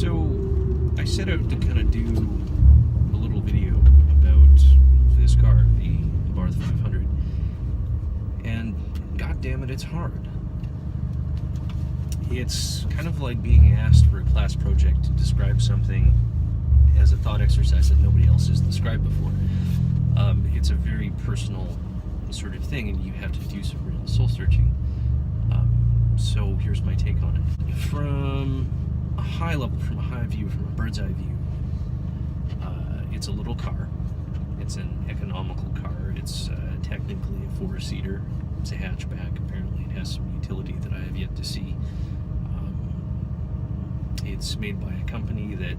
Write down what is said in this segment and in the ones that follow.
So I set out to kind of do a little video about this car, the Abarth 500, and god damn it, it's hard. It's kind of like being asked for a class project to describe something as a thought exercise that nobody else has described before. It's a very personal sort of thing, and you have to do some real soul searching. So here's my take on it. From a high level, from a high view, from a bird's eye view, it's a little car. It's an economical car. It's technically a four-seater. It's a hatchback. Apparently it has some utility that I have yet to see. It's made by a company that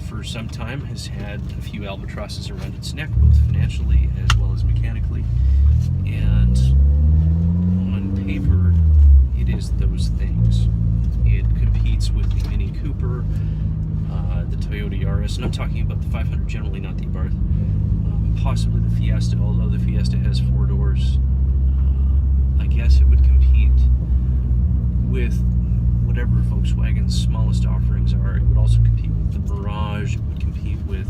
for some time has had a few albatrosses around its neck, both financially as well as mechanically. And on paper, it is those things. It competes with the Mini Cooper, the Toyota Yaris, and I'm talking about the 500 generally, not the Abarth. Possibly the Fiesta, although the Fiesta has four doors. I guess it would compete with whatever Volkswagen's smallest offerings are. It would also compete with the Mirage. It would compete with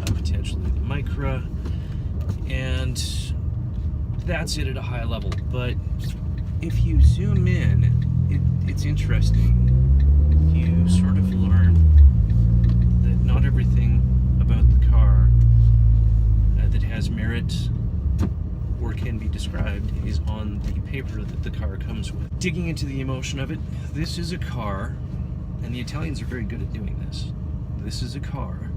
potentially the Micra, and that's it at a high level. But if you zoom in, it's interesting. You sort of learn that not everything about the car that has merit or can be described is on the paper that the car comes with. Digging into the emotion of it, this is a car, and the Italians are very good at doing this. This is a car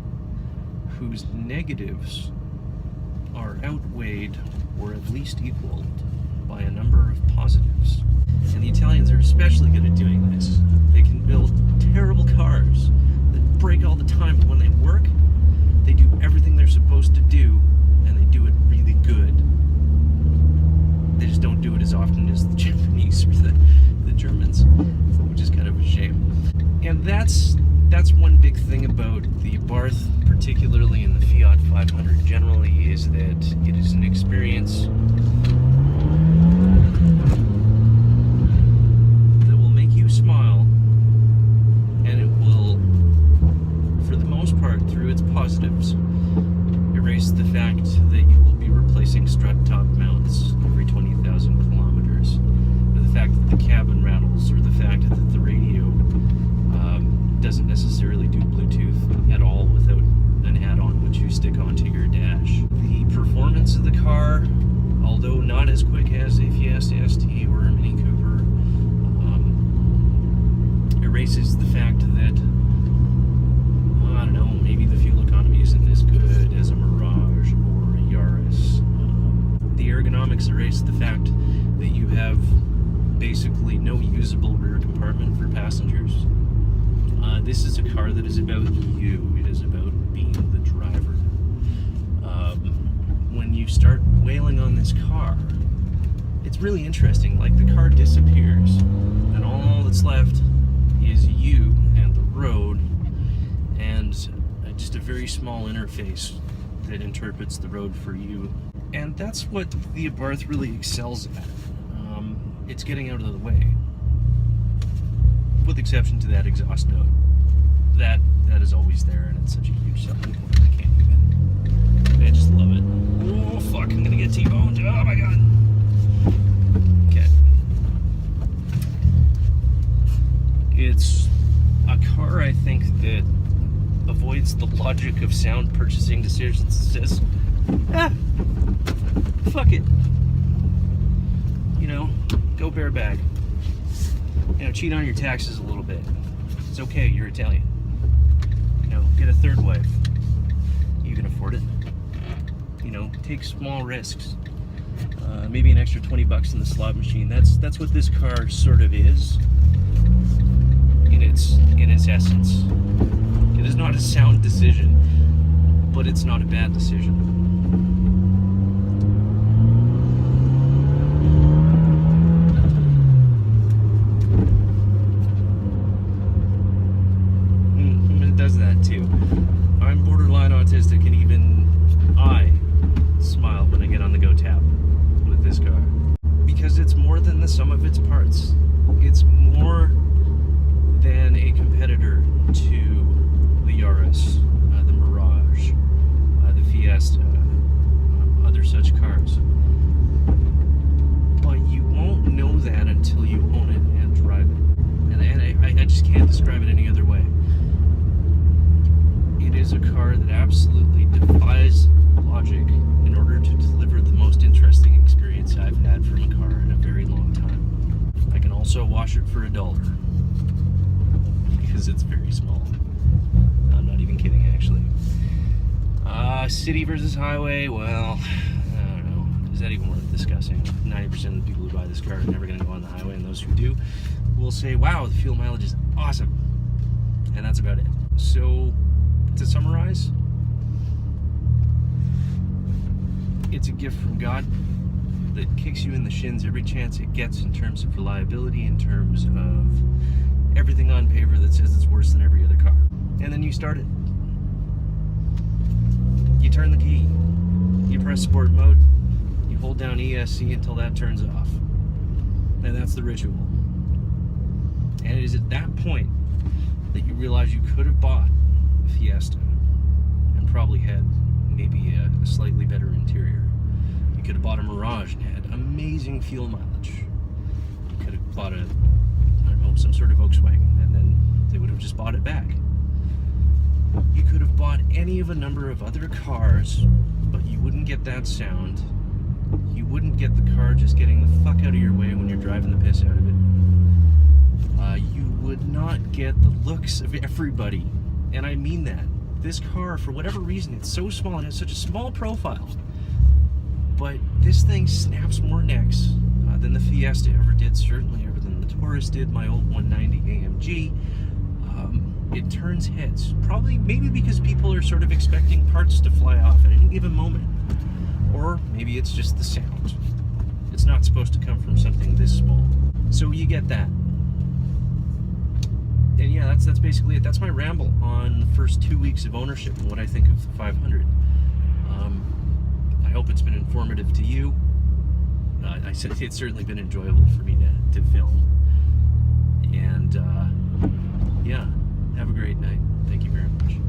whose negatives are outweighed or at least equaled by a number of positives. And the Italians are especially good at doing this. They can build terrible cars that break all the time, but when they work, they do everything they're supposed to do, and they do it really good. They just don't do it as often as the Japanese or the Germans, which is kind of a shame. And that's one big thing about the Abarth, particularly in the Fiat 500 generally, is that it is an experience that will make you smile, and it will, for the most part, through its positives, erase the fact that you will be replacing strut top mounts every 20,000 kilometers, or the fact that the cabin rattles, or the fact that the radio doesn't necessarily do Bluetooth at all without an add-on which you stick onto your dash. The performance of the car, although not as quick as a Fiesta ST or a Mini Cooper, erases the fact that, I don't know, maybe the fuel economy isn't as good as a Mirage or a Yaris. The ergonomics erase the fact that you have basically no usable rear compartment for passengers. This is a car that is about you. It is about being the driver. When you start wailing on this car, it's really interesting. Like, the car disappears, and all that's left is you and the road, and just a very small interface that interprets the road for you. And that's what the Abarth really excels at. It's getting out of the way, with exception to that exhaust note. That is always there, and it's such a huge selling point. I can't even. I just love it. Oh fuck! I'm gonna get T-boned. Oh my god. Okay. It's a car, I think, that avoids the logic of sound purchasing decisions and says, fuck it. You know, go bareback. You know, cheat on your taxes a little bit. It's okay, you're Italian. You know, get a third wife. You can afford it. You know, take small risks. Maybe an extra $20 in the slot machine. That's what this car sort of is in its essence. It is not a sound decision, but it's not a bad decision. It does that too. I'm borderline autistic, and even I smile when I get on the Go Tap with this car. Because it's more than the sum of its parts. It's more than a competitor to wash it for $1 because it's very small. I'm not even kidding, actually. City versus highway, well, I don't know. Is that even worth discussing? 90% of the people who buy this car are never going to go on the highway, and those who do will say, wow, the fuel mileage is awesome. And that's about it. So, to summarize, it's a gift from God that kicks you in the shins every chance it gets in terms of reliability, in terms of everything on paper that says it's worse than every other car. And then you start it. You turn the key. You press sport mode. You hold down ESC until that turns off. And that's the ritual. And it is at that point that you realize you could have bought a Fiesta and probably had maybe a slightly better interior. You could have bought a Mirage and had amazing fuel mileage. You could have bought some sort of Volkswagen, and then they would have just bought it back. You could have bought any of a number of other cars, but you wouldn't get that sound. You wouldn't get the car just getting the fuck out of your way when you're driving the piss out of it. You would not get the looks of everybody, and I mean that. This car, for whatever reason, it's so small, it has such a small profile, but this thing snaps more necks than the Fiesta ever did, certainly ever than the Taurus did, my old 190 AMG. It turns heads, probably maybe because people are sort of expecting parts to fly off at any given moment, or maybe it's just the sound. It's not supposed to come from something this small. So you get that. And yeah, that's basically it. That's my ramble on the first 2 weeks of ownership and what I think of the 500. I hope it's been informative to you. I said it's certainly been enjoyable for me to film. And yeah, have a great night. Thank you very much.